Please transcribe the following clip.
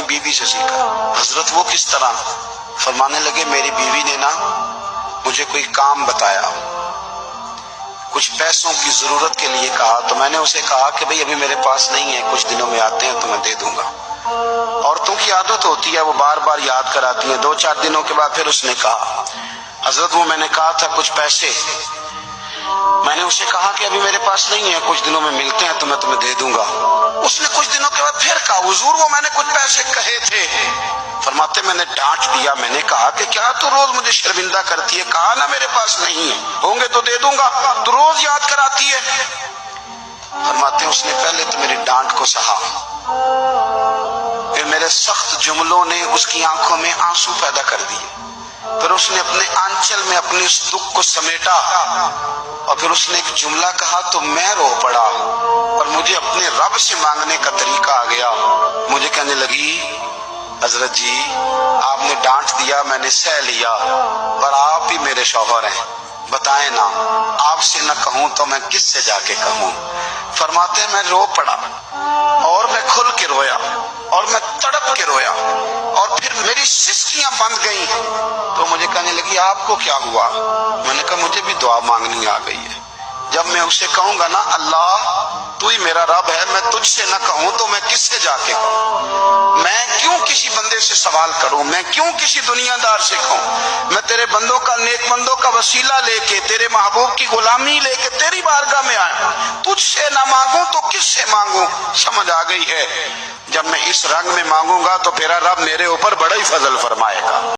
बीवी से सीखा। हजरत वो किस तरह? फरमाने लगे मेरी बीवी ने ना मुझे कोई काम बताया, कुछ पैसों की जरूरत के लिए कहा, तो मैंने उसे कहा कि भाई अभी मेरे पास नहीं है, कुछ दिनों में आते हैं तो मैं दे दूंगा। औरतों की आदत होती है, वो बार बार याद कराती हैं। 2-4 दिनों के बाद फिर उसने कहा, हजरत वो मैंने कहा था कुछ पैसे, मैंने उसे कहा कि अभी मेरे पास नहीं है, कुछ दिनों में मिलते हैं तो मैं तुम्हें दे दूंगा। उसने कुछ दिनों के बाद फिर कहा, हुजूर वो मैंने कुछ पैसे कहे थे। फरमाते मैंने डांट दिया, मैंने कहा कि क्या तू रोज मुझे शर्मिंदा करती है, कहा ना मेरे पास नहीं है, होंगे तो दे दूंगा, तू रोज याद कराती है। फरमाते उसने पहले तो मेरी डांट को सहा, फिर मेरे सख्त जुमलों ने उसकी आंखों में आंसू पैदा कर दिए, फिर उसने अपने आंचल में अपने उस दुख को समेटा और फिर उसने एक जुमला कहा तो मैं रो पड़ा और मुझे अपने रब से मांगने का तरीका आ गया। मुझे कहने लगी, हजरत जी आपने डांट दिया, मैंने सह लिया, पर आप ही मेरे शौहर हैं, बताएं ना, आपसे न कहूं तो मैं किससे जाके कहूं। फरमाते मैं रो पड़ा और मैं खुल के रोया और मैं तड़प के रोया और फिर मेरी सिसकियां बंद गईं। तो मुझे कहने लगी आपको क्या हुआ? मैंने कहा मुझे भी दुआ मांगनी आ गई है। जब मैं उसे कहूंगा ना अल्लाह तू ही मेरा रब है, मैं तुझसे न कहूं तो मैं किससे जाके कहूं? मैं क्यों किसी बंदे से सवाल करूं? मैं क्यों किसी दुनियादार से कहूं? मैं तेरे बंदों का, नेक बंदों का वसीला लेके, तेरे महबूब की गुलामी लेके तेरी बारगाह में आया, तुझसे ना मांगू तो किससे मांगू? समझ आ गई है, जब मैं इस रंग में मांगूंगा तो तेरा रब मेरे ऊपर बड़ा ही फजल फरमाएगा।